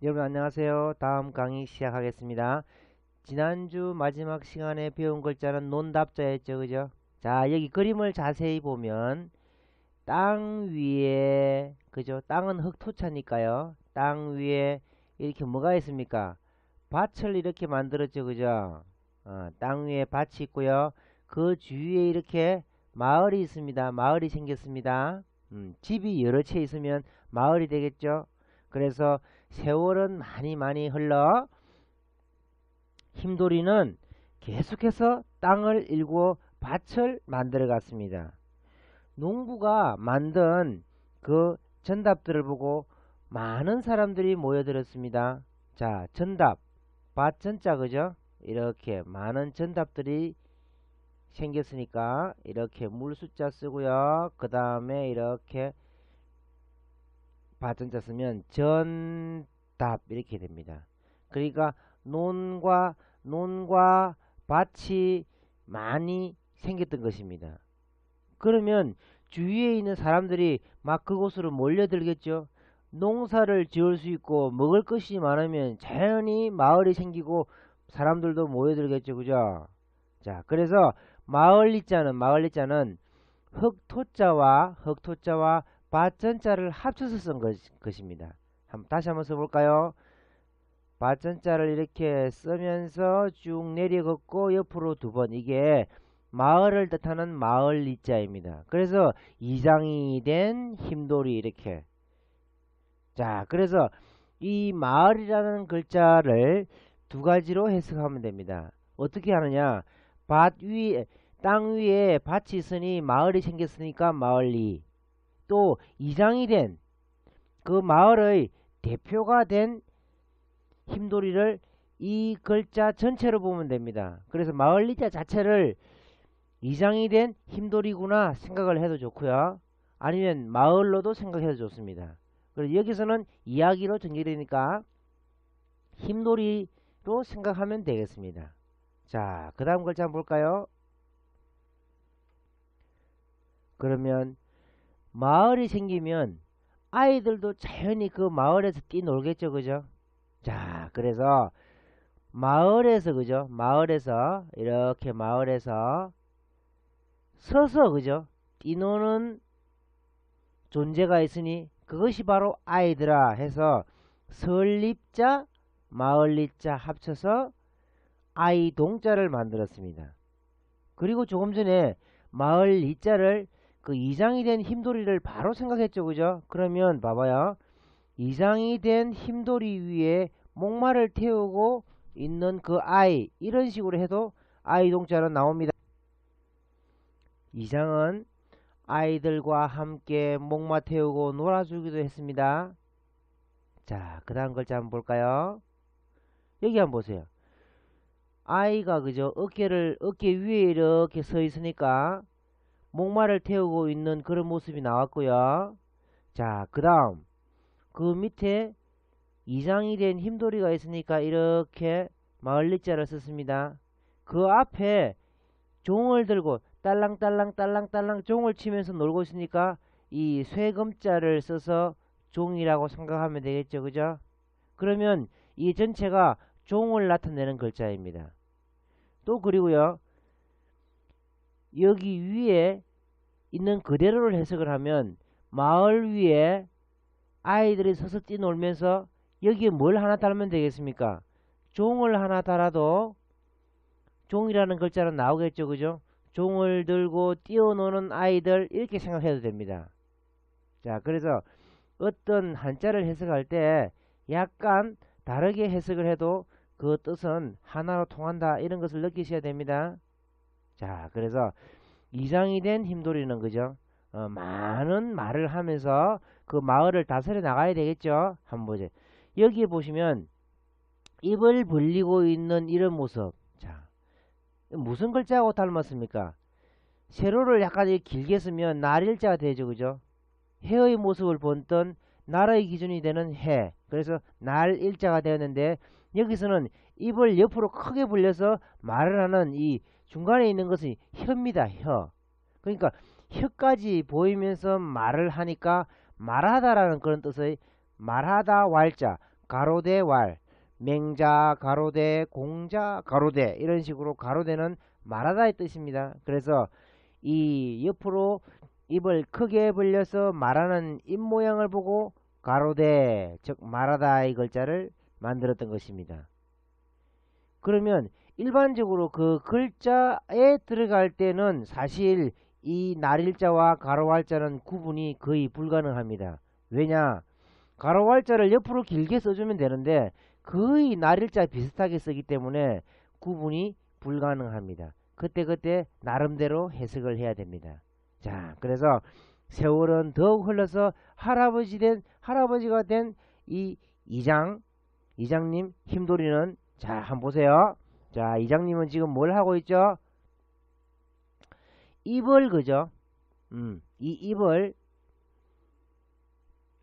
여러분 안녕하세요. 다음 강의 시작하겠습니다. 지난주 마지막 시간에 배운 글자는 논답자였죠, 그죠? 자, 여기 그림을 자세히 보면 땅 위에, 그죠? 땅은 흙토차니까요. 땅 위에 이렇게 뭐가 있습니까? 밭을 이렇게 만들었죠, 그죠? 땅 위에 밭이 있고요. 그 주위에 이렇게 마을이 있습니다. 마을이 생겼습니다. 집이 여러 채 있으면 마을이 되겠죠? 그래서 세월은 많이 흘러 힘돌이는 계속해서 땅을 일고 밭을 만들어 갔습니다. 농부가 만든 그 전답들을 보고 많은 사람들이 모여들었습니다. 자, 전답, 밭 전자 그죠? 이렇게 많은 전답들이 생겼으니까 이렇게 물 숫자 쓰고요. 그 다음에 이렇게 밭전자 쓰면 전답 이렇게 됩니다. 그러니까 논과 밭이 많이 생겼던 것입니다. 그러면 주위에 있는 사람들이 막 그곳으로 몰려들겠죠. 농사를 지을 수 있고 먹을 것이 많으면 자연히 마을이 생기고 사람들도 모여들겠죠. 그죠? 자, 그래서 마을리자는 흑토자와 밭전자를 합쳐서 쓴 것입니다. 다시 한번 써볼까요? 밭전자를 이렇게 쓰면서 쭉 내려 긋고 옆으로 두 번, 이게 마을을 뜻하는 마을리자입니다. 그래서 이장이 된 힘돌이 이렇게. 자, 그래서 이 마을이라는 글자를 두 가지로 해석하면 됩니다. 어떻게 하느냐? 땅 위에 밭이 있으니 마을이 생겼으니까 마을리. 또 이장이 된 그 마을의 대표가 된 힘돌이를 이 글자 전체로 보면 됩니다. 그래서 마을리자 자체를 이장이 된 힘돌이구나 생각을 해도 좋고요. 아니면 마을로도 생각해도 좋습니다. 그래서 여기서는 이야기로 전개되니까 힘돌이로 생각하면 되겠습니다. 자, 그 다음 글자 한번 볼까요? 그러면 마을이 생기면 아이들도 자연히 그 마을에서 뛰놀겠죠, 그죠? 자, 그래서 마을에서, 그죠? 이렇게 마을에서 서서, 그죠? 뛰노는 존재가 있으니 그것이 바로 아이들아 해서 설립자, 마을리자 합쳐서 아이동자를 만들었습니다. 그리고 조금 전에 마을리자를 그 이장이 된 힘돌이를 바로 생각했죠, 그죠? 그러면 봐봐요. 이장이 된 힘돌이 위에 목마를 태우고 있는 그 아이, 이런 식으로 해도 아이동자는 나옵니다. 이장은 아이들과 함께 목마 태우고 놀아주기도 했습니다. 자, 그 다음 글자 한번 볼까요? 여기 한번 보세요. 아이가 그죠? 어깨 위에 이렇게 서 있으니까 목마를 태우고 있는 그런 모습이 나왔고요. 자, 그 다음 그 밑에 이장이 된 힘돌이가 있으니까 이렇게 마을리자를 썼습니다. 그 앞에 종을 들고 딸랑딸랑 종을 치면서 놀고 있으니까 이 쇠금자를 써서 종이라고 생각하면 되겠죠, 그죠? 그러면 이 전체가 종을 나타내는 글자입니다. 또 그리고요, 여기 위에 있는 그대로를 해석을 하면 마을 위에 아이들이 서서 뛰놀면서 여기에 뭘 하나 달면 되겠습니까? 종을 하나 달아도 종이라는 글자는 나오겠죠, 그죠? 종을 들고 뛰어노는 아이들 이렇게 생각해도 됩니다. 자, 그래서 어떤 한자를 해석할 때 약간 다르게 해석을 해도 그 뜻은 하나로 통한다, 이런 것을 느끼셔야 됩니다. 자, 그래서 이장이 된 힘돌이는 그죠? 많은 말을 하면서 그 마을을 다스려 나가야 되겠죠. 한번 보죠. 여기에 보시면 입을 벌리고 있는 이런 모습. 자, 무슨 글자하고 닮았습니까? 세로를 약간 길게 쓰면 날일자가 되죠, 그죠? 해의 모습을 본던 날의 기준이 되는 해. 그래서 날일자가 되었는데 여기서는 입을 옆으로 크게 벌려서 말을 하는 이 중간에 있는 것이 혀입니다, 혀. 그러니까 혀까지 보이면서 말을 하니까 말하다라는 그런 뜻의 말하다 왈자, 가로대 왈, 맹자 가로대, 공자 가로대, 이런 식으로 가로대는 말하다의 뜻입니다. 그래서 이 옆으로 입을 크게 벌려서 말하는 입 모양을 보고 가로대, 즉 말하다의 글자를 만들었던 것입니다. 그러면 일반적으로 그 글자에 들어갈 때는 사실 이 날일자와 가로왈자는 구분이 거의 불가능합니다. 왜냐? 가로왈자를 옆으로 길게 써주면 되는데 거의 날일자 비슷하게 쓰기 때문에 구분이 불가능합니다. 그때그때 나름대로 해석을 해야 됩니다. 자, 그래서 세월은 더욱 흘러서 할아버지가 된 이 이장님 힘돌이는, 자, 한번 보세요. 자, 이장님은 지금 뭘 하고 있죠? 입을, 그죠? 이 입을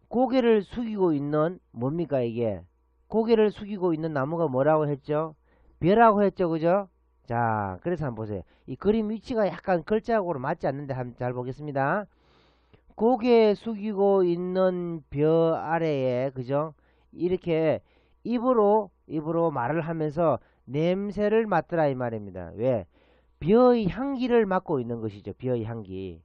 고개를 숙이고 있는, 뭡니까 이게? 고개를 숙이고 있는 나무가 뭐라고 했죠? 벼라고 했죠, 그죠? 자, 그래서 한번 보세요. 이 그림 위치가 약간 글자하고는 맞지 않는데 한번 잘 보겠습니다. 고개 숙이고 있는 벼 아래에, 그죠? 이렇게 입으로 말을 하면서 냄새를 맡더라 이 말입니다. 왜? 벼의 향기를 맡고 있는 것이죠. 벼의 향기.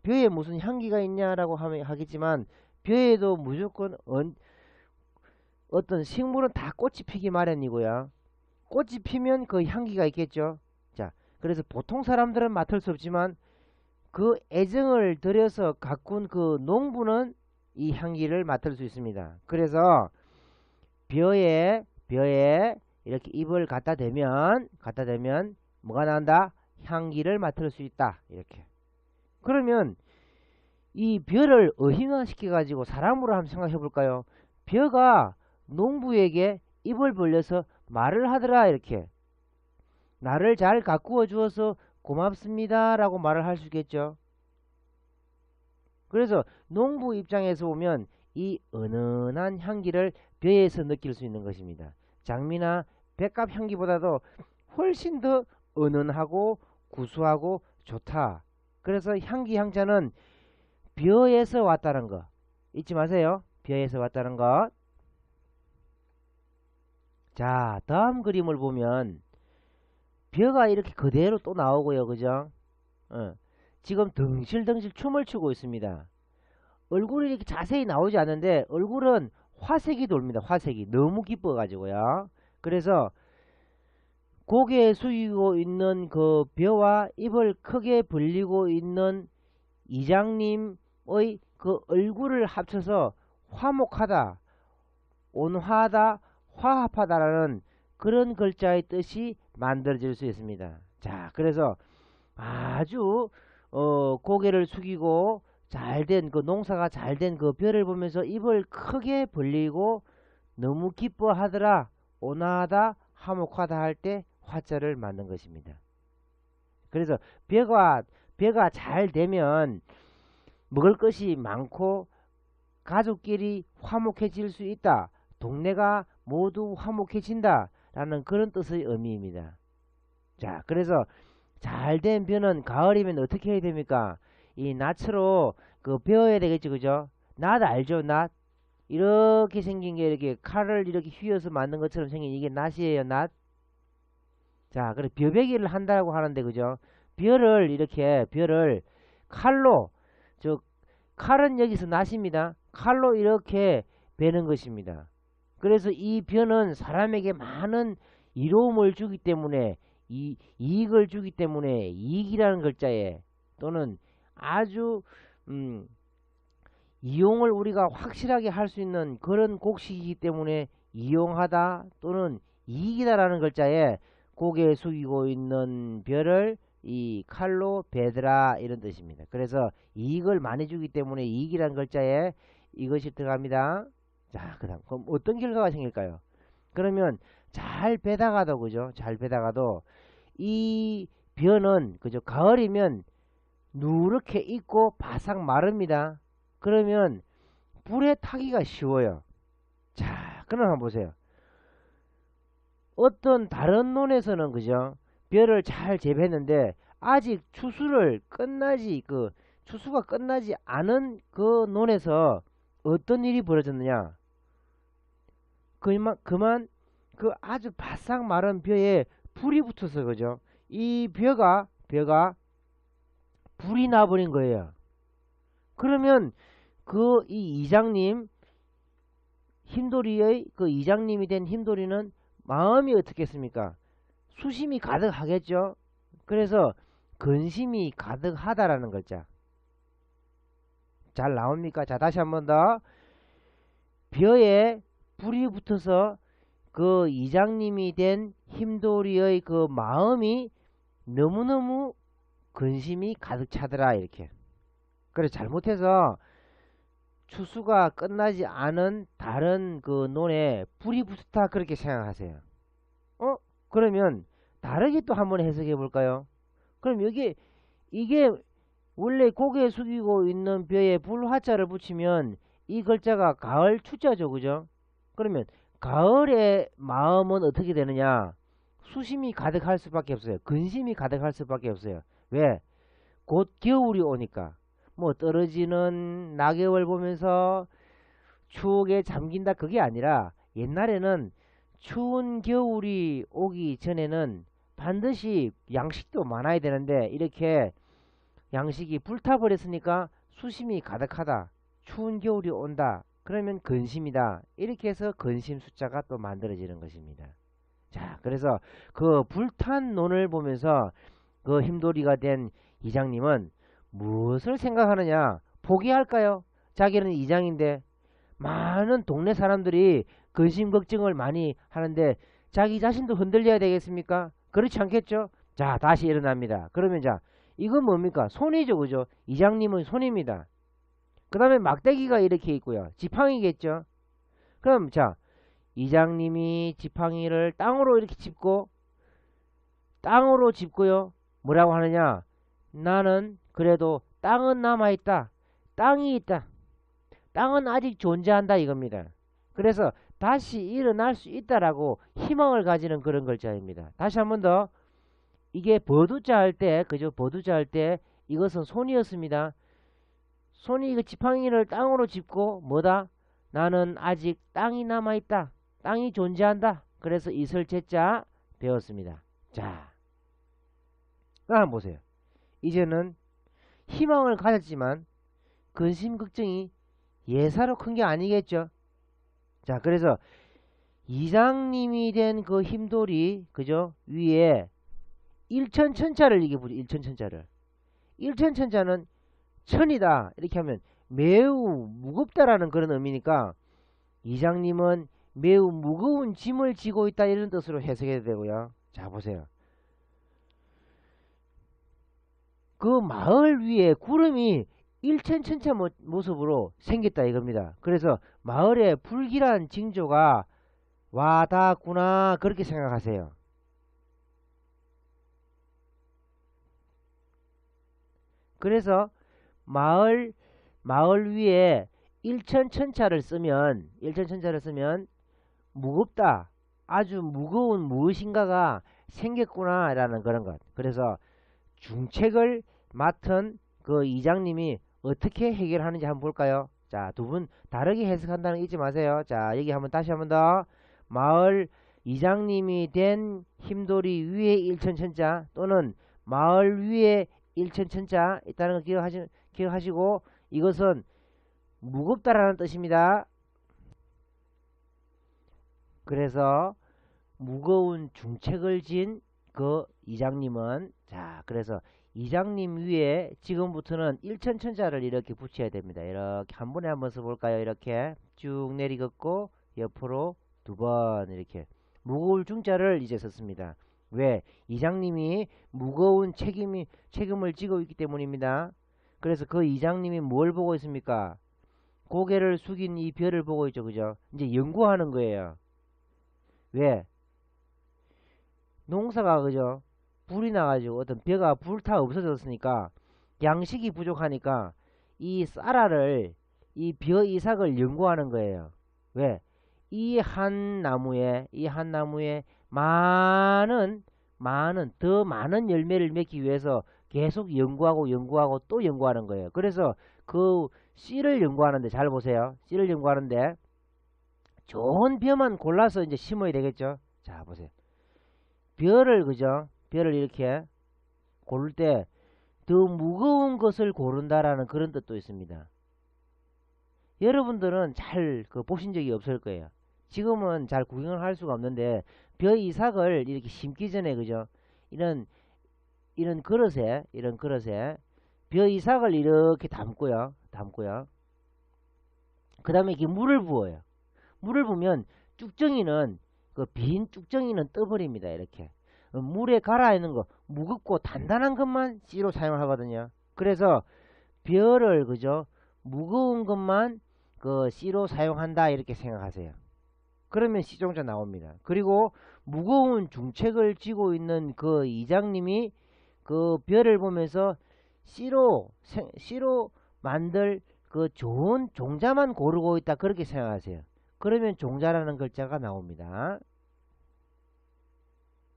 벼에 무슨 향기가 있냐라고 하겠지만 벼에도 무조건 어떤 식물은 다 꽃이 피기 마련이고요. 꽃이 피면 그 향기가 있겠죠. 자, 그래서 보통 사람들은 맡을 수 없지만 그 애정을 들여서 가꾼 그 농부는 이 향기를 맡을 수 있습니다. 그래서 벼에 이렇게 잎을 갖다 대면 뭐가 나온다? 향기를 맡을 수 있다. 이렇게. 그러면 이 벼를 어휘화시켜 가지고 사람으로 한번 생각해 볼까요? 벼가 농부에게 입을 벌려서 말을 하더라. 이렇게. 나를 잘 가꾸어 주어서 고맙습니다 라고 말을 할 수 있겠죠. 그래서 농부 입장에서 보면 이 은은한 향기를 벼에서 느낄 수 있는 것입니다. 장미나 백합 향기보다도 훨씬 더 은은하고 구수하고 좋다. 그래서 향기 향자는 벼에서 왔다는 거 잊지 마세요. 벼에서 왔다는 것. 자, 다음 그림을 보면 벼가 이렇게 그대로 또 나오고요. 그죠? 지금 덩실덩실 춤을 추고 있습니다. 얼굴이 이렇게 자세히 나오지 않는데 얼굴은 화색이 돕니다. 화색이 너무 기뻐가지고요. 그래서 고개 숙이고 있는 그 벼와 입을 크게 벌리고 있는 이장님의 그 얼굴을 합쳐서 화목하다, 온화하다, 화합하다라는 그런 글자의 뜻이 만들어질 수 있습니다. 자, 그래서 아주 고개를 숙이고 잘된 그 농사가 잘된 그 벼를 보면서 입을 크게 벌리고 너무 기뻐하더라, 온화하다, 화목하다 할 때 화자를 만든 것입니다. 그래서 벼가 잘 되면 먹을 것이 많고 가족끼리 화목해질 수 있다. 동네가 모두 화목해진다 라는 그런 뜻의 의미입니다. 자, 그래서 잘된 벼는 가을이면 어떻게 해야 됩니까? 이 낫으로 그 베어야 되겠죠, 그죠? 낫 알죠? 낫 이렇게 생긴 게 이렇게 칼을 이렇게 휘어서 만든 것처럼 생긴 이게 낫이에요, 낫. 자, 그래 벼베기를 한다고 하는데, 그죠? 벼를 칼로, 즉 칼은 여기서 낫입니다. 칼로 이렇게 베는 것입니다. 그래서 이 벼는 사람에게 많은 이로움을 주기 때문에, 이익을 주기 때문에, 이익이라는 글자에 또는 아주 이용을 우리가 확실하게 할 수 있는 그런 곡식이기 때문에 이용하다 또는 이익이다라는 글자에 고개 숙이고 있는 벼를 이 칼로 베드라 이런 뜻입니다. 그래서 이익을 많이 주기 때문에 이익이라는 글자에 이것이 들어갑니다. 자, 그다음 그럼 어떤 결과가 생길까요? 그러면 잘 베다가도, 그죠? 잘 베다가도 이 벼는, 그죠? 가을이면 누렇게 익고 바싹 마릅니다. 그러면 불에 타기가 쉬워요. 자, 그럼 한번 보세요. 어떤 다른 논에서는, 그죠? 벼를 잘 재배했는데 아직 추수가 끝나지 않은 그 논에서 어떤 일이 벌어졌느냐? 그만 그 아주 바싹 마른 벼에 불이 붙어서 그죠. 이 벼가 불이 나버린 거예요. 그러면 그 이 이장님 힘돌이의 그 이장님이 된 힘돌이는 마음이 어떻겠습니까? 수심이 가득하겠죠. 그래서 근심이 가득하다라는 글자. 잘 나옵니까? 자, 다시 한번 더. 벼에 불이 붙어서 그 이장님이 된 힘돌이의 그 마음이 너무너무 근심이 가득 차더라 이렇게. 그래 잘못해서 추수가 끝나지 않은 다른 그 논에 불이 붙었다 그렇게 생각하세요. 그러면 다르게 또 한번 해석해 볼까요? 그럼 이게 원래 고개 숙이고 있는 벼에 불화자를 붙이면 이 글자가 가을 추자죠, 그죠? 그러면 가을의 마음은 어떻게 되느냐? 수심이 가득할 수밖에 없어요. 근심이 가득할 수밖에 없어요. 왜? 곧 겨울이 오니까. 뭐 떨어지는 낙엽을 보면서 추억에 잠긴다 그게 아니라 옛날에는 추운 겨울이 오기 전에는 반드시 양식도 많아야 되는데 이렇게 양식이 불타버렸으니까 수심이 가득하다. 추운 겨울이 온다. 그러면 근심이다. 이렇게 해서 근심 숫자가 또 만들어지는 것입니다. 자, 그래서 그 불탄 논을 보면서 그 힘돌이가 된 이장님은 무엇을 생각하느냐? 포기할까요? 자기는 이장인데 많은 동네 사람들이 근심 걱정을 많이 하는데 자기 자신도 흔들려야 되겠습니까? 그렇지 않겠죠? 자, 다시 일어납니다. 그러면 자, 이건 뭡니까? 손이죠, 그죠? 이장님은 손입니다. 그 다음에 막대기가 이렇게 있고요. 지팡이겠죠? 그럼 자, 이장님이 지팡이를 땅으로 이렇게 짚고 땅으로 짚고요. 뭐라고 하느냐? 나는 그래도 땅은 남아있다. 땅이 있다. 땅은 아직 존재한다 이겁니다. 그래서 다시 일어날 수 있다라고 희망을 가지는 그런 글자입니다. 다시 한번 더. 이게 버두자 할 때, 그죠? 버두자 할 때 이것은 손이었습니다. 손이 그 지팡이를 땅으로 짚고 뭐다? 나는 아직 땅이 남아있다. 땅이 존재한다. 그래서 이설제자 배웠습니다. 자, 한번 보세요. 이제는 희망을 가졌지만 근심 걱정이 예사로 큰 게 아니겠죠. 자, 그래서 이장님이 된 그 힘돌이 그죠? 위에 일천천자를 이게 보죠. 일천천자를. 일천천자는 천이다 이렇게 하면 매우 무겁다라는 그런 의미니까 이장님은 매우 무거운 짐을 지고 있다 이런 뜻으로 해석해야 되고요. 자, 보세요. 그 마을 위에 구름이 일천천자 모습으로 생겼다 이겁니다. 그래서 마을에 불길한 징조가 와닿구나 그렇게 생각하세요. 그래서 마을 위에 일천천자를 쓰면 무겁다. 아주 무거운 무엇인가가 생겼구나 라는 그런 것. 그래서 중책을 맡은 그 이장님이 어떻게 해결하는지 한번 볼까요? 자, 두 분 다르게 해석한다는 거 잊지 마세요. 자, 여기 한번 다시 한번 더. 마을 이장님이 된 힘돌이 위에 일천천자 또는 마을 위에 일천천자 있다는 거 기억하시고 이것은 무겁다라는 뜻입니다. 그래서 무거운 중책을 진 그 이장님은 자, 그래서 이장님 위에 지금부터는 일천천자를 이렇게 붙여야 됩니다. 이렇게 한 번에 한번 써볼까요? 이렇게 쭉 내리긋고 옆으로 두 번 이렇게 무거울 중자를 이제 썼습니다. 왜? 이장님이 무거운 책임을 지고 있기 때문입니다. 그래서 그 이장님이 뭘 보고 있습니까? 고개를 숙인 이 별을 보고 있죠. 그죠? 이제 연구하는 거예요. 왜? 농사가 그죠? 불이 나가지고 어떤 벼가 불타 없어졌으니까 양식이 부족하니까 이 쌀알을 이 벼 이삭을 연구하는 거예요. 왜? 이 한 나무에 더 많은 열매를 맺기 위해서 계속 연구하고 또 연구하는 거예요. 그래서 그 씨를 연구하는데 잘 보세요. 씨를 연구하는데 좋은 벼만 골라서 이제 심어야 되겠죠. 자, 보세요. 벼를, 그죠? 벼를 이렇게 고를 때 더 무거운 것을 고른다라는 그런 뜻도 있습니다. 여러분들은 잘 보신 적이 없을 거예요. 지금은 잘 구경을 할 수가 없는데, 벼 이삭을 이렇게 심기 전에, 그죠? 이런 그릇에 벼 이삭을 이렇게 담고요. 그 다음에 이렇게 물을 부어요. 물을 부으면 쭉정이는, 빈 쭉정이는 떠버립니다. 이렇게. 물에 갈아 있는 거, 무겁고 단단한 것만 씨로 사용을 하거든요. 그래서 벼를, 그죠? 무거운 것만 씨로 사용한다. 이렇게 생각하세요. 그러면 씨종자 나옵니다. 그리고 무거운 중책을 쥐고 있는 그 이장님이 그 벼를 보면서 씨로 만들 그 좋은 종자만 고르고 있다. 그렇게 생각하세요. 그러면 종자라는 글자가 나옵니다.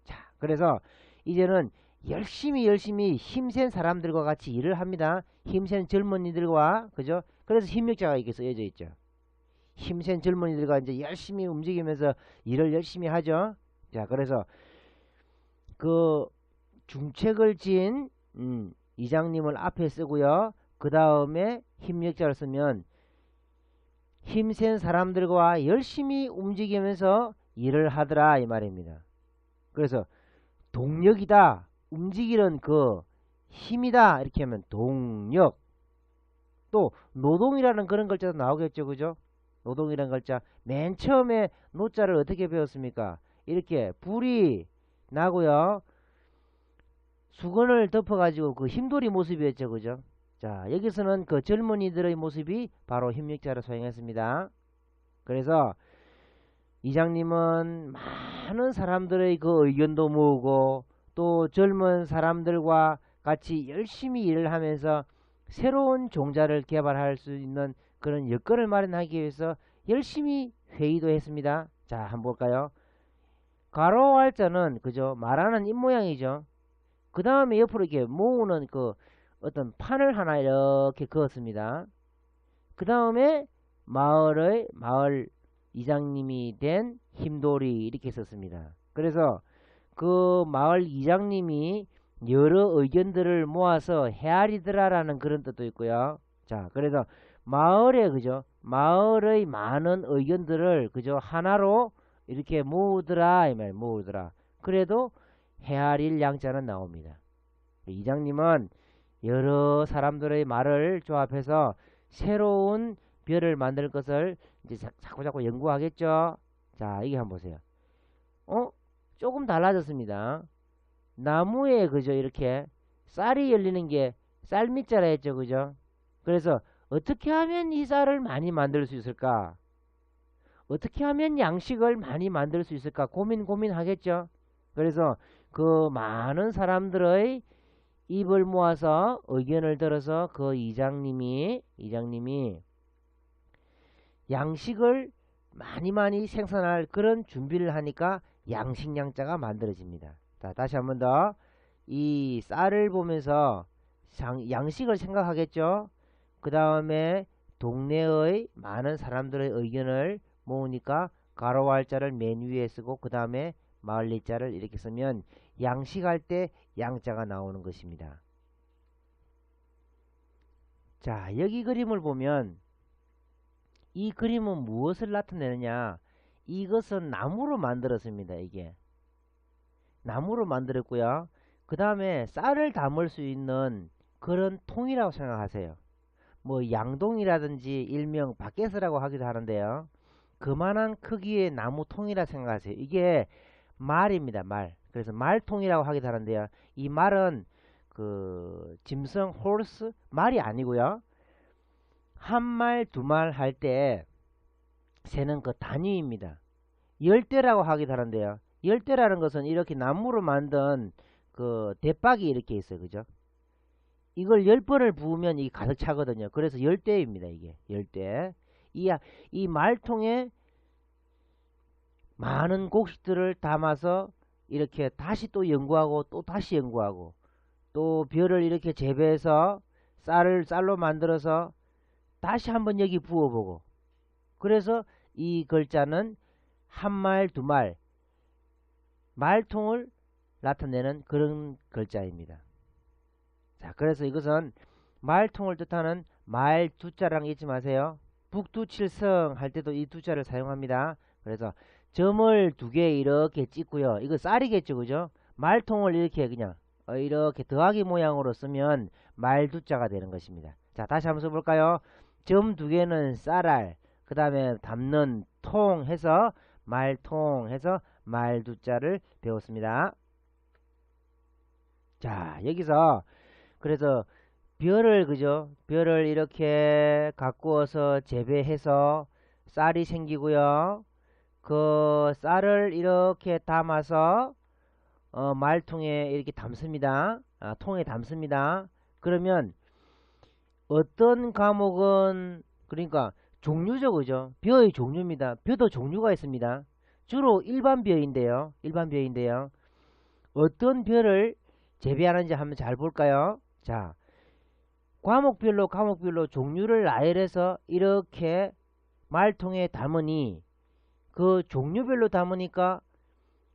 자, 그래서 이제는 열심히 힘센 사람들과 같이 일을 합니다. 힘센 젊은이들과, 그죠? 그래서 힘력자가 이렇게 쓰여져 있죠. 힘센 젊은이들과 이제 열심히 움직이면서 일을 열심히 하죠. 자, 그래서 그 중책을 지은 이장님을 앞에 쓰고요. 그 다음에 힘력자를 쓰면 힘센 사람들과 열심히 움직이면서 일을 하더라 이 말입니다. 그래서 동력이다, 움직이는 그 힘이다 이렇게 하면 동력. 또 노동이라는 그런 글자도 나오겠죠, 그죠? 노동이라는 글자 맨 처음에 노자를 어떻게 배웠습니까? 이렇게 불이 나고요, 수건을 덮어가지고 그 힘돌이 모습이었죠, 그죠? 자, 여기서는 그 젊은이들의 모습이 바로 힘력자로 사용했습니다. 그래서 이장님은 많은 사람들의 그 의견도 모으고 또 젊은 사람들과 같이 열심히 일을 하면서 새로운 종자를 개발할 수 있는 그런 여건을 마련하기 위해서 열심히 회의도 했습니다. 자, 한번 볼까요? 가로 할자는, 그죠? 말하는 입모양이죠. 그 다음에 옆으로 이렇게 모으는 그 어떤 판을 하나 이렇게 그었습니다. 그 다음에 마을 이장님이 된 힘돌이 이렇게 썼습니다. 그래서 그 마을 이장님이 여러 의견들을 모아서 헤아리더라라는 그런 뜻도 있고요. 자, 그래서 마을에, 그죠? 마을의 많은 의견들을, 그죠? 하나로 이렇게 모으더라 이 말, 모으더라. 그래도 헤아릴 양자는 나옵니다. 이장님은 여러 사람들의 말을 조합해서 새로운 별을 만들 것을 이제 자꾸 연구하겠죠. 자, 이게 한번 보세요. 조금 달라졌습니다. 나무에, 그죠? 이렇게 쌀이 열리는 게 쌀밑자라 했죠, 그죠? 그래서 어떻게 하면 이 쌀을 많이 만들 수 있을까? 어떻게 하면 양식을 많이 만들 수 있을까? 고민하겠죠. 그래서 그 많은 사람들의 입을 모아서 의견을 들어서 그 이장님이 양식을 많이 생산할 그런 준비를 하니까 양식양자가 만들어집니다. 자, 다시 한번 더. 이 쌀을 보면서 양식을 생각하겠죠. 그 다음에 동네의 많은 사람들의 의견을 모으니까 가로 할자를 맨 위에 쓰고 그 다음에 마을리 자를 이렇게 쓰면 양식할 때 양자가 나오는 것입니다. 자, 여기 그림을 보면 이 그림은 무엇을 나타내느냐? 이것은 나무로 만들었습니다. 이게 나무로 만들었고요. 그 다음에 쌀을 담을 수 있는 그런 통이라고 생각하세요. 뭐 양동이라든지 일명 바켓이라고 하기도 하는데요. 그만한 크기의 나무통이라 생각하세요. 이게 말입니다. 말. 그래서 말통이라고 하기도 하는데요. 이 말은 그 짐승 홀스 말이 아니고요. 한 말, 두 말 할 때 세는 그 단위입니다. 열대라고 하기도 하는데요. 열대라는 것은 이렇게 나무로 만든 그 대박이 이렇게 있어요. 그죠? 이걸 10번을 부으면 이게 가득 차거든요. 그래서 열대입니다. 이게 열대. 이 말통에 많은 곡식들을 담아서 이렇게 다시 또 연구하고 또 다시 연구하고 또 벼를 이렇게 재배해서 쌀로 만들어서 다시 한번 여기 부어보고, 그래서 이 글자는 한 말, 두 말, 말통을 나타내는 그런 글자입니다. 자, 그래서 이것은 말통을 뜻하는 말 두자랑 잊지 마세요. 북두칠성 할 때도 이 두자를 사용합니다. 그래서 점을 두 개 이렇게 찍고요. 이거 쌀이겠죠, 그죠? 말통을 이렇게 그냥 이렇게 더하기 모양으로 쓰면 말두자가 되는 것입니다. 자, 다시 한번 써볼까요? 점 두 개는 쌀알, 그 다음에 담는 통 해서 말통 해서 말두자를 배웠습니다. 자, 여기서 그래서 벼를 그죠? 벼를 이렇게 가꾸어서 재배해서 쌀이 생기고요. 그 쌀을 이렇게 담아서 말통에 이렇게 담습니다. 통에 담습니다. 그러면 어떤 과목은 그러니까 종류죠, 그죠? 벼의 종류입니다. 벼도 종류가 있습니다. 주로 일반 벼인데요. 일반 벼인데요. 어떤 벼를 재배하는지 한번 잘 볼까요? 자, 과목별로 종류를 나열해서 이렇게 말통에 담으니 그 종류별로 담으니까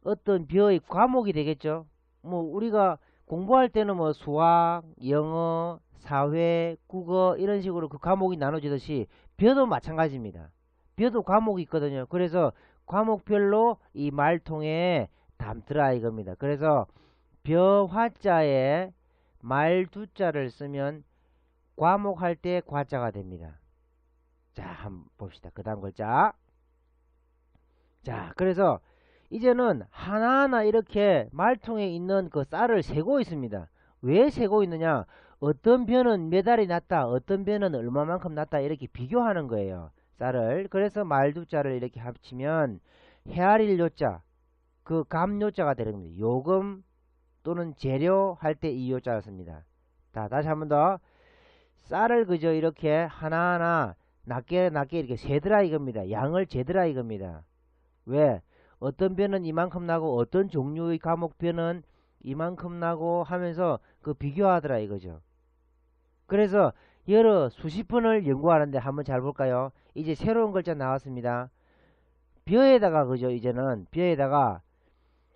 어떤 벼의 과목이 되겠죠. 뭐 우리가 공부할 때는 뭐 수학, 영어, 사회, 국어 이런 식으로 그 과목이 나눠지듯이 벼도 마찬가지입니다. 벼도 과목이 있거든요. 그래서 과목별로 이 말통에 담더라 이겁니다. 그래서 벼 화자에 말 두자를 쓰면 과목할 때 과자가 됩니다. 자, 한번 봅시다. 그 다음 글자. 자, 그래서 이제는 하나하나 이렇게 말통에 있는 그 쌀을 세고 있습니다. 왜 세고 있느냐? 어떤 벼는 몇 알이 났다, 어떤 벼는 얼마만큼 났다 이렇게 비교하는 거예요. 쌀을. 그래서 말두자를 이렇게 합치면 헤아릴 요자, 그 감요자가 되는 겁니다. 요금 또는 재료 할 때 이 요자를 씁니다. 자, 다시 한번 더. 쌀을 그저 이렇게 하나하나 낮게 이렇게 세더라 이겁니다. 양을 재더라 이겁니다. 왜? 어떤 벼는 이만큼 나고 어떤 종류의 과목 벼는 이만큼 나고 하면서 그 비교하더라 이거죠. 그래서 여러 수십 번을 연구하는데 한번 잘 볼까요? 이제 새로운 글자 나왔습니다. 벼에다가 그죠? 이제는 벼에다가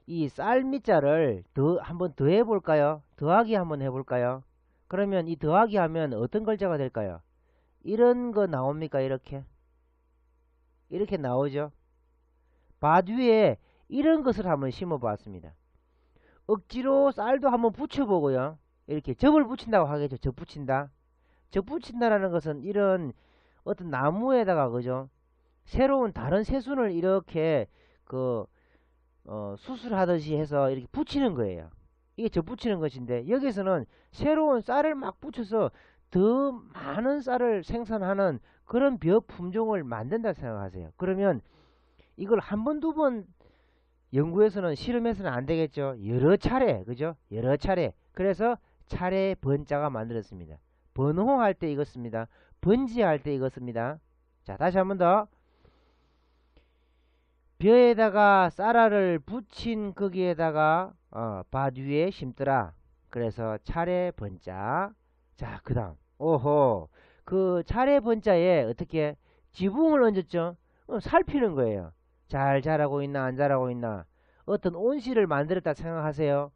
이 쌀미자를 한번 더 해볼까요? 더하기 한번 해볼까요? 그러면 이 더하기 하면 어떤 글자가 될까요? 이런 거 나옵니까? 이렇게 나오죠. 밭 위에 이런 것을 한번 심어 보았습니다. 억지로 쌀도 한번 붙여보고요. 이렇게 접을 붙인다고 하겠죠. 접 붙인다. 접 붙인다라는 것은 이런 어떤 나무에다가 그죠? 새로운 다른 새순을 이렇게 수술하듯이 해서 이렇게 붙이는 거예요. 이게 접 붙이는 것인데 여기서는 새로운 쌀을 막 붙여서 더 많은 쌀을 생산하는 그런 벼 품종을 만든다 생각하세요. 그러면 이걸 한 번, 두 번 연구해서는 실험해서는 안 되겠죠. 여러 차례, 그죠? 여러 차례. 그래서 차례 번자가 만들었습니다. 번호할 때 이거 씁니다. 번지할 때 이거 씁니다. 자, 다시 한 번 더. 벼에다가 쌀알을 붙인 거기에다가 밭 위에 심더라. 그래서 차례 번자. 자, 그 다음. 오호. 그 차례 번자에 어떻게 지붕을 얹었죠? 살피는 거예요. 잘 자라고 있나 안 자라고 있나. 어떤 온실을 만들었다 생각하세요.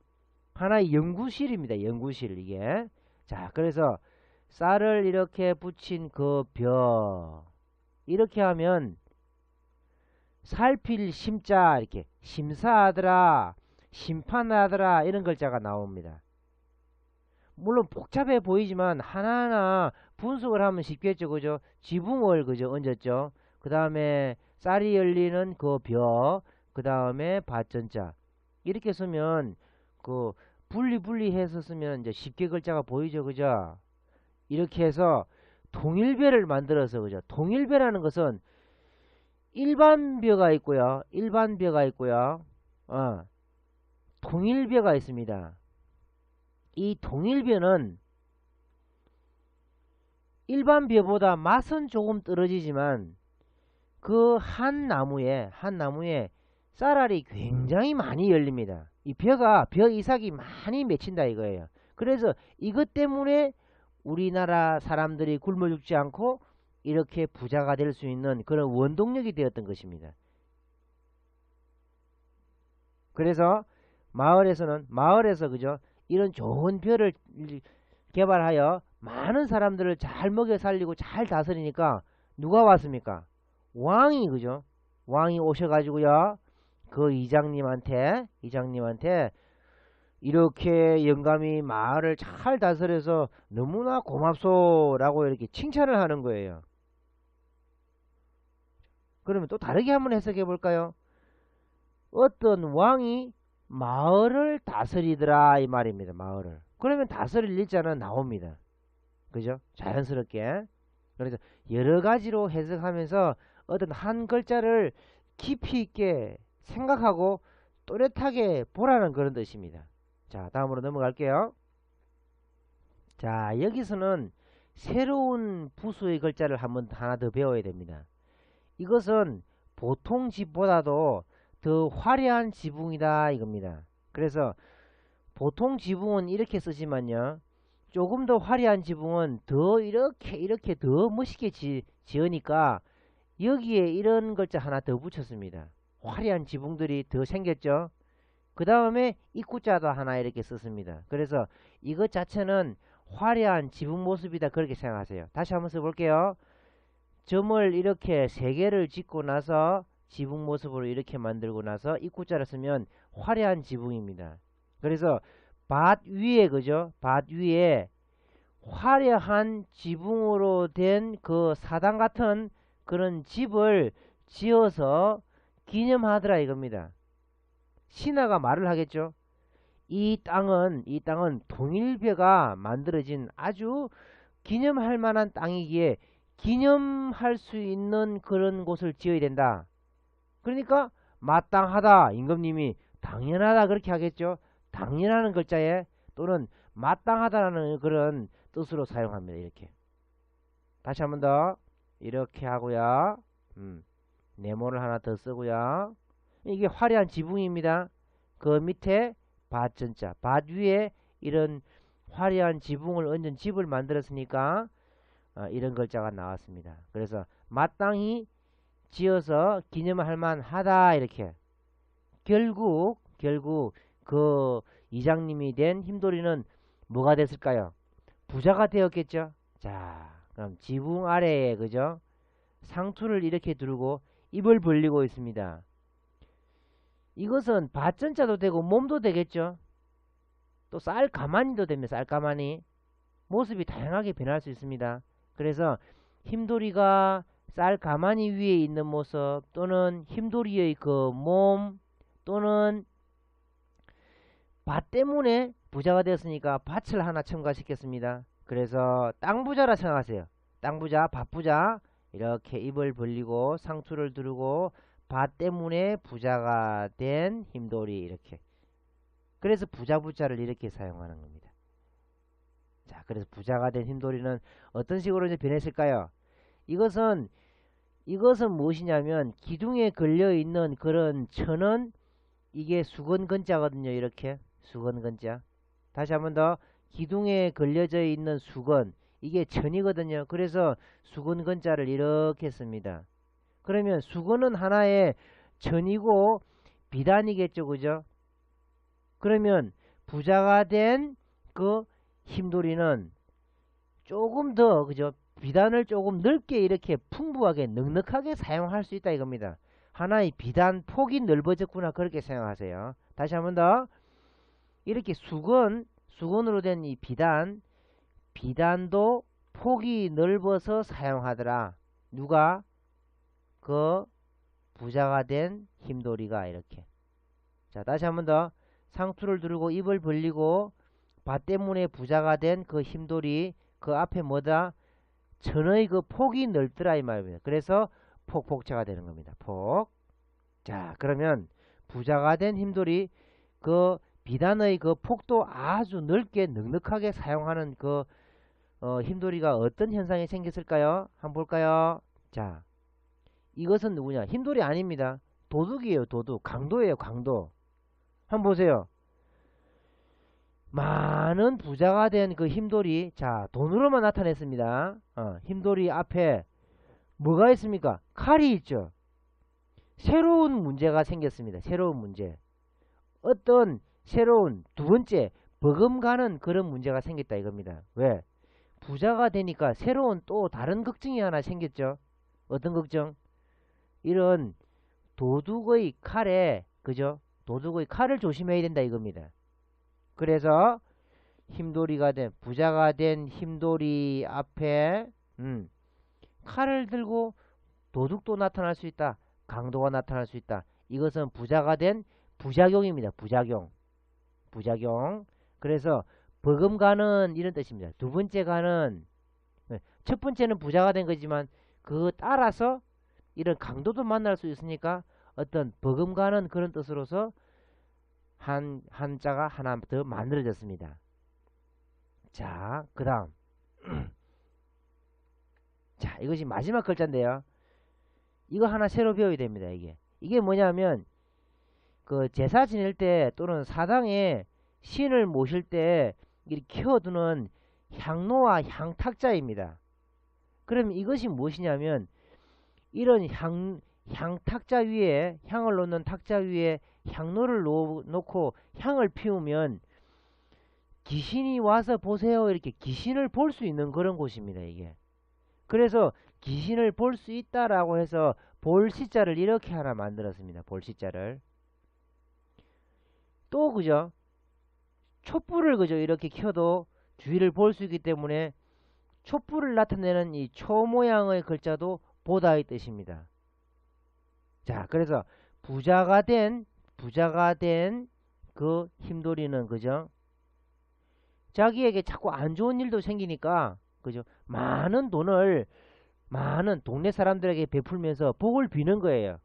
하나의 연구실입니다. 연구실 이게. 자, 그래서 쌀을 이렇게 붙인 그 벼. 이렇게 하면 살필 심자 이렇게 심사하더라, 심판하더라 이런 글자가 나옵니다. 물론 복잡해 보이지만 하나하나 분석을 하면 쉽겠죠. 그죠? 지붕을 그죠? 얹었죠. 그 다음에 쌀이 열리는 그 벼, 그 다음에 밭전자 이렇게 쓰면 그 분리해서 쓰면 이제 쉽게 글자가 보이죠. 그죠? 이렇게 해서 통일배를 만들어서 그죠? 통일배라는 것은 일반벼가 있고요. 일반벼가 있고요. 통일벼가 있습니다. 이 통일벼는 일반벼보다 맛은 조금 떨어지지만 그 한 나무에 쌀알이 굉장히 많이 열립니다. 이 벼 이삭이 많이 맺힌다 이거예요. 그래서 이것 때문에 우리나라 사람들이 굶어 죽지 않고 이렇게 부자가 될 수 있는 그런 원동력이 되었던 것입니다. 그래서 마을에서 그죠? 이런 좋은 벼를 개발하여 많은 사람들을 잘 먹여 살리고 잘 다스리니까 누가 왔습니까? 왕이 그죠? 왕이 오셔가지고요. 그 이장님한테 이렇게 영감이 마을을 잘 다스려서 너무나 고맙소라고 이렇게 칭찬을 하는 거예요. 그러면 또 다르게 한번 해석해 볼까요? 어떤 왕이 마을을 다스리더라 이 말입니다. 마을을. 그러면 다스릴 일자는 나옵니다. 그죠? 자연스럽게. 그래서 여러 가지로 해석하면서 어떤 한 글자를 깊이 있게 생각하고 또렷하게 보라는 그런 뜻입니다. 자, 다음으로 넘어갈게요. 자, 여기서는 새로운 부수의 글자를 하나 더 배워야 됩니다. 이것은 보통 집보다도 더 화려한 지붕이다 이겁니다. 그래서 보통 지붕은 이렇게 쓰지만요. 조금 더 화려한 지붕은 더 이렇게 더 멋있게 지으니까 여기에 이런 글자 하나 더 붙였습니다. 화려한 지붕들이 더 생겼죠. 그 다음에 입구자도 하나 이렇게 썼습니다. 그래서 이것 자체는 화려한 지붕 모습이다 그렇게 생각하세요. 다시 한번 써볼게요. 점을 이렇게 3개를 짓고 나서 지붕 모습으로 이렇게 만들고 나서 입구자를 쓰면 화려한 지붕입니다. 그래서 밭 위에 그죠? 밭 위에 화려한 지붕으로 된 그 사당 같은 그런 집을 지어서 기념하더라 이겁니다. 신하가 말을 하겠죠. 이 땅은 통일벼가 만들어진 아주 기념할 만한 땅이기에 기념할 수 있는 그런 곳을 지어야 된다. 그러니까 마땅하다 임금님이 당연하다 그렇게 하겠죠. 당연하는 글자에 또는 마땅하다라는 그런 뜻으로 사용합니다. 이렇게 다시 한번 더 이렇게 하고요. 네모를 하나 더 쓰고요. 이게 화려한 지붕입니다. 그 밑에 밭전자 밭 위에 이런 화려한 지붕을 얹은 집을 만들었으니까 이런 글자가 나왔습니다. 그래서 마땅히 지어서 기념할 만하다 이렇게 결국 그 이장님이 된 힘돌이는 뭐가 됐을까요? 부자가 되었겠죠. 자, 그럼 지붕 아래에 그죠? 상투를 이렇게 두르고 입을 벌리고 있습니다. 이것은 밭전자도 되고 몸도 되겠죠. 또 쌀가마니도 됩니다. 쌀가마니 모습이 다양하게 변할 수 있습니다. 그래서 힘돌이가 쌀가마니 위에 있는 모습 또는 힘돌이의 그 몸 또는 밭 때문에 부자가 되었으니까 밭을 하나 첨가시켰습니다. 그래서 땅부자라 생각하세요. 땅부자, 밭부자 이렇게 입을 벌리고 상투를 두르고 밭 때문에 부자가 된 힘돌이 이렇게. 그래서 부자부자를 이렇게 사용하는 겁니다. 자, 그래서 부자가 된 힘돌이는 어떤 식으로 이제 변했을까요? 이것은 무엇이냐면 기둥에 걸려 있는 그런 천은 이게 수건근자거든요. 이렇게 수건근자. 다시 한번 더 기둥에 걸려져 있는 수건 이게 천이거든요. 그래서 수건근자를 이렇게 씁니다. 그러면 수건은 하나의 천이고 비단이겠죠. 그죠? 그러면 부자가 된 그 힘돌이는 조금 더 그죠? 비단을 조금 넓게 이렇게 풍부하게 넉넉하게 사용할 수 있다 이겁니다. 하나의 비단 폭이 넓어졌구나 그렇게 생각하세요. 다시 한번 더 이렇게 수건으로 된 이 비단도 폭이 넓어서 사용하더라. 누가? 그 부자가 된 힘돌이가 이렇게. 자, 다시 한번 더 상투를 두르고 입을 벌리고 밭 때문에 부자가 된 그 힘돌이 그 앞에 뭐다? 천의 그 폭이 넓더라 이 말입니다. 그래서 폭자가 되는 겁니다. 폭. 자, 그러면 부자가 된 힘돌이 그 비단의 그 폭도 아주 넓게 넉넉하게 사용하는 그 힘돌이가 어떤 현상이 생겼을까요? 한번 볼까요? 자, 이것은 누구냐? 힘돌이 아닙니다. 도둑이에요. 도둑. 강도예요. 강도. 한번 보세요. 많은 부자가 된 그 힘돌이 자 돈으로만 나타냈습니다. 힘돌이 앞에 뭐가 있습니까? 칼이 있죠. 새로운 문제가 생겼습니다. 새로운 문제. 어떤 새로운 두 번째 버금가는 그런 문제가 생겼다 이겁니다. 왜? 부자가 되니까 새로운 또 다른 걱정이 하나 생겼죠. 어떤 걱정? 이런 도둑의 칼에 그죠? 도둑의 칼을 조심해야 된다 이겁니다. 그래서 힘돌이가 된 부자가 된 힘돌이 앞에 칼을 들고 도둑도 나타날 수 있다. 강도가 나타날 수 있다. 이것은 부자가 된 부작용입니다. 부작용. 부작용. 그래서 버금가는 이런 뜻입니다. 두 번째 가는 첫 번째는 부자가 된 거지만 그 따라서 이런 강도도 만날 수 있으니까 어떤 버금가는 그런 뜻으로서 한자가 하나 더 만들어졌습니다. 자, 그 다음. 자, 이것이 마지막 글자인데요. 이거 하나 새로 배워야 됩니다, 이게. 이게 뭐냐면, 그 제사 지낼 때 또는 사당에 신을 모실 때 이렇게 키워두는 향로와 향탁자입니다. 그럼 이것이 무엇이냐면, 이런 향탁자 위에, 향을 놓는 탁자 위에 향로를 놓고 향을 피우면 귀신이 와서 보세요. 이렇게 귀신을 볼 수 있는 그런 곳입니다, 이게. 그래서 귀신을 볼 수 있다라고 해서 볼시자를 이렇게 하나 만들었습니다. 볼시자를. 또 그죠? 촛불을 그죠? 이렇게 켜도 주위를 볼 수 있기 때문에 촛불을 나타내는 이 초 모양의 글자도 보다의 뜻입니다. 자, 그래서 부자가 된 그 힘돌이는 그죠? 자기에게 자꾸 안 좋은 일도 생기니까 그죠? 많은 돈을 많은 동네 사람들에게 베풀면서 복을 비는 거예요.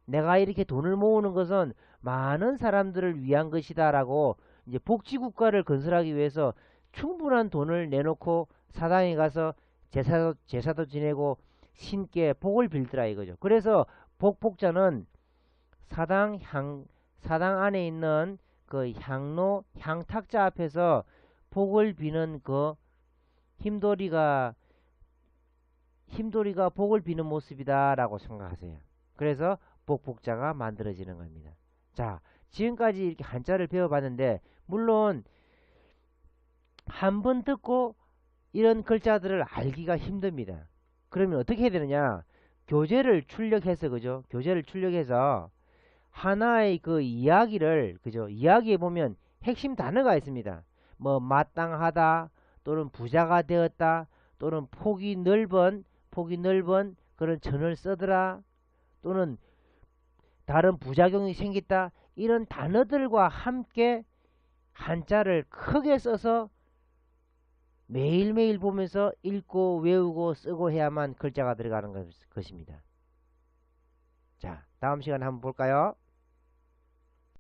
내가 이렇게 돈을 모으는 것은 많은 사람들을 위한 것이다라고 이제 복지국가를 건설하기 위해서 충분한 돈을 내놓고 사당에 가서 제사도 지내고 신께 복을 빌더라 이거죠. 그래서 복복자는 사당 안에 있는 그 향로 향탁자 앞에서 복을 비는 그 힘돌이가 복을 비는 모습이다라고 생각하세요. 그래서 복복자가 만들어지는 겁니다. 자, 지금까지 이렇게 한자를 배워봤는데 물론 한 번 듣고 이런 글자들을 알기가 힘듭니다. 그러면 어떻게 해야 되느냐? 교재를 출력해서 그죠? 교재를 출력해서 하나의 그 이야기를 그죠? 이야기에 보면 핵심 단어가 있습니다. 뭐 마땅하다 또는 부자가 되었다 또는 폭이 넓은 그런 전을 써더라 또는 다른 부작용이 생겼다 이런 단어들과 함께 한자를 크게 써서 매일매일 보면서 읽고 외우고 쓰고 해야만 글자가 들어가는 것입니다. 자, 다음 시간에 한번 볼까요?